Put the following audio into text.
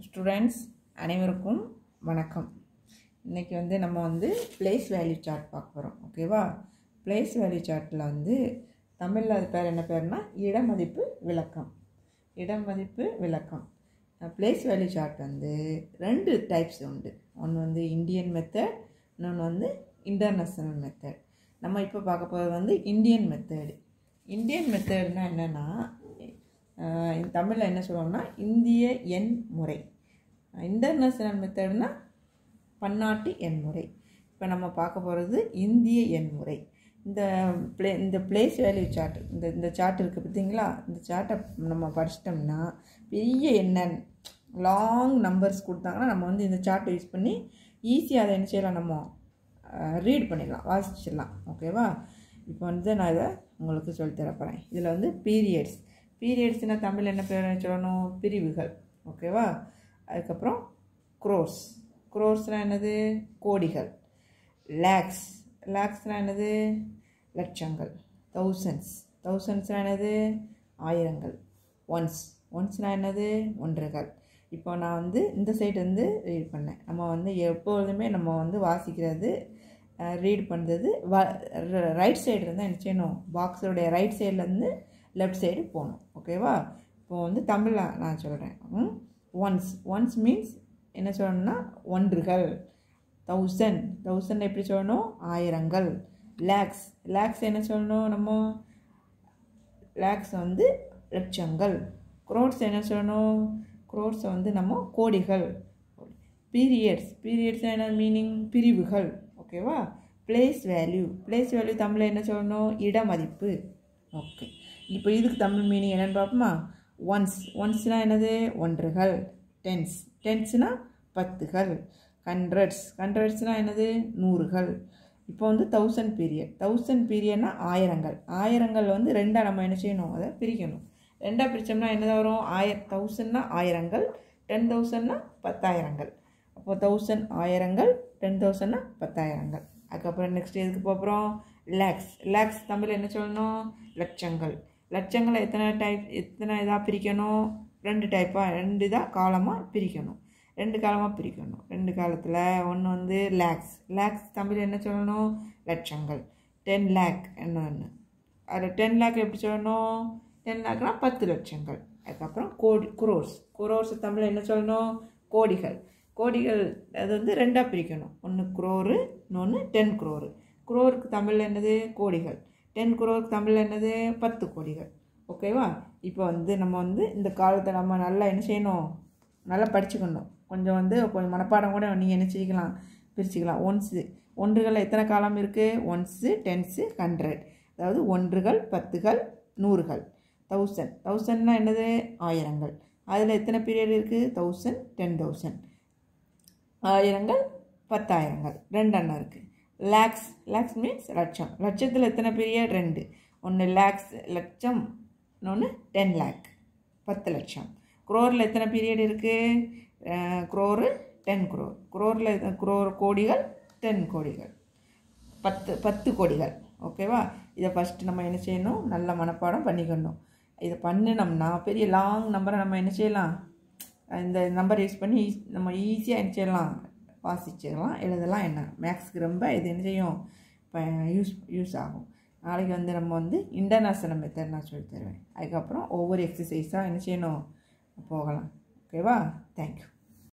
Students அனைவருக்கும் வணக்கம். இன்றைக்கி நம்ம பிளேஸ் வேல்யூ சார்ட் பார்க்க போகிறோம். ஓகேவா? பிளேஸ் வேல்யூ சார்ட்டில் தமிழில் அது பேர் என்ன பேர்னா இடமதிப்பு விளக்கம். இடமதிப்பு விளக்கம் பிளேஸ் வேல்யூ சார்ட் ரெண்டு டைப்ஸ் உண்டு. ஒன்று இந்தியன் மெத்தட், இன்னொன்று இன்டர்நேஷ்னல் மெத்தட். நம்ம இப்போ பார்க்க போகிறது இந்தியன் மெத்தடு. இந்தியன் மெத்தட்னா என்னென்னா, தமிழில் என்ன சொல்லுவோம்னா இந்திய எண் முறை. இன்டர்நேஷ்னல் மெத்தட்னா பன்னாட்டு எண் முறை. இப்போ நம்ம பார்க்க போகிறது இந்திய எண் முறை. இந்த பிளேஸ் வேல்யூ சார்ட், இந்த சார்ட் இருக்குது பார்த்தீங்களா? இந்த சார்ட்டை நம்ம படிச்சிட்டோம்னா பெரிய எண்ணெய் லாங் நம்பர்ஸ் கொடுத்தாங்கன்னா நம்ம இந்த சார்ட்டை யூஸ் பண்ணி ஈஸியாக அதை என்ன செய்யலாம், நம்ம ரீட் பண்ணிடலாம், வாசிச்சிடலாம். ஓகேவா? இப்போ நான் இதை உங்களுக்கு சொல்லித்தர போகிறேன். இதில் பீரியட்ஸ். பீரியட்ஸ்னால் தமிழ் என்ன பேர் சொல்லணும்? பிரிவுகள். ஓகேவா? அதுக்கப்புறம் க்ரோர்ஸ். க்ரோர்ஸ்னால் என்னது? கோடிகள். லேக்ஸ். லேக்ஸ்னால் என்னது? லட்சங்கள். தௌசண்ட்ஸ். தௌசண்ட்ஸ்னால் என்னது? ஆயிரங்கள். ஒன்ஸ். ஒன்ஸ்னால் என்னது? ஒன்றுகள். இப்போ நான் இந்த சைடு ரீட் பண்ணேன். நம்ம எப்பொழுதுமே நம்ம வாசிக்கிறது, ரீட் பண்ணுறது ரைட் சைடு இருந்தால் என்ன செய்யணும்? பாக்ஸோடைய ரைட் சைட்லேருந்து லெஃப்ட் சைடு போகணும். ஓகேவா? இப்போது தமிழில் நான் சொல்கிறேன். ஒன்ஸ். ஒன்ஸ் மீன்ஸ் என்ன சொல்லணும்னா ஒன்றுகள். தௌசண்ட். தௌசண்ட் எப்படி சொல்லணும்? ஆயிரங்கள். லேக்ஸ். லேக்ஸ் என்ன சொல்லணும் நம்ம? லேக்ஸ் லட்சங்கள். க்ரோர்ஸ் என்ன சொல்லணும்? க்ரோர்ஸ் நம்ம கோடிகள். பீரியட்ஸ். பீரியட்ஸ் என்ன மீனிங்? பிரிவுகள். ஓகேவா? Place value. பிளேஸ் வேல்யூ தமிழில் என்ன சொல்லணும்? இடமதிப்பு. ஓகே, இப்போ இதுக்கு தமிழ் மீனிங் என்னென்னு பார்ப்போமா? ஒன்ஸ். ஒன்ஸ்னால் என்னது? ஒன்றுகள். டென்ஸ். டென்ஸ்னால் பத்துகள். ஹண்ட்ரட்ஸ். ஹண்ட்ரட்ஸ்னால் என்னது? நூறுகள். இப்போ தௌசண்ட் பீரியட். தௌசண்ட் பீரியட்னா ஆயிரங்கள். ஆயிரங்கள் ரெண்டாக நம்ம என்ன செய்யணும்? அதை பிரிக்கணும். ரெண்டாக பிரித்தோம்னா என்ன வரும்? தௌசண்ட்னா ஆயிரங்கள், 10,000னா 10,000ங்கள். அப்போது 1000 ஆயிரங்கள், 10,000னா 10,000ங்கள். அதுக்கப்புறம் நெக்ஸ்ட் எதுக்கு போகிறோம்? லேக்ஸ். லேக்ஸ் தமிழ் என்ன சொல்லணும்? லட்சங்கள். லட்சங்களை எத்தனை இதாக பிரிக்கணும்? ரெண்டு டைப்பாக, ரெண்டு இதாக காலமாக பிரிக்கணும். ரெண்டு காலமாக பிரிக்கணும். ரெண்டு காலத்தில் ஒன்று லேக்ஸ். லேக்ஸ் தமிழ் என்ன சொல்லணும்? லட்சங்கள். 10 லேக் என்ன ஒன்று. அதில் 10 லேக் எப்படி சொல்லணும்? 10 லேக்னா 10 லட்சங்கள். அதுக்கப்புறம் குரோர்ஸ். குரோர்ஸ் தமிழ் என்ன சொல்லணும்? கோடிகள். கோடிகள் அது ரெண்டாக பிரிக்கணும். ஒன்று குரோரு, இன்னொன்று 10 குரோரு. குரோருக்கு தமிழில் என்னது? கோடிகள். 10 குரோருக்கு தமிழில் என்னது? 10 கோடிகள். ஓகேவா? இப்போ நம்ம இந்த காலத்தை நம்ம நல்லா என்ன செய்யணும்? நல்லா படிச்சுக்கணும். கொஞ்சம் கொஞ்சம் மனப்பாடம் கூட நீங்கள் என்ன செய்யலாம், பிரிச்சுக்கலாம். ஒன்ஸு. ஒன்றுகள் எத்தனை காலம் இருக்குது? Once, tens, 100. அதாவது ஒன்றுகள், பத்துகள், நூறுகள். தௌசண்ட். தௌசண்ட்னா என்னது? ஆயிரங்கள். அதில் எத்தனை பீரியட் இருக்குது? 1000, 10,000. ஆயிரங்கள், 10,000ங்கள். ரெண்டு எண்ணம் இருக்குது. லேக்ஸ். லேக்ஸ் மீன்ஸ் லட்சம். லட்சத்தில் எத்தனை பீரியட்? 2. ஒன்று லேக்ஸ் லட்சம், இன்னொன்று 10 லேக் 10 லட்சம். குரோரில் எத்தனை பீரியட் இருக்குது? குரோரு 10 குரோர். குரோரில் குரோர் கோடிகள் 10 கோடிகள். 10 கோடிகள். ஓகேவா? இதை ஃபஸ்ட்டு நம்ம என்ன செய்யணும்? நல்ல மனப்பாடம் பண்ணிக்கணும். இதை பண்ணினோம்னா பெரிய லாங் நம்பரை நம்ம என்ன செய்யலாம்? இந்த நம்பர் யூஸ் பண்ணி நம்ம ஈஸியாக என்ன செய்யலாம்? வாசிச்சிடலாம், எழுதலாம். என்ன மேக்ஸுக்கு ரொம்ப இது என்ன செய்யும்? இப்போ யூஸ் ஆகும். நாளைக்கு நம்ம இன்டர்நேஷ்னல் மெத்தட் நான் சொல்லி தருவேன். அதுக்கப்புறம் ஒவ்வொரு எக்ஸசைஸாக என்ன செய்யணும்? போகலாம். ஓகேவா? தேங்க்யூ.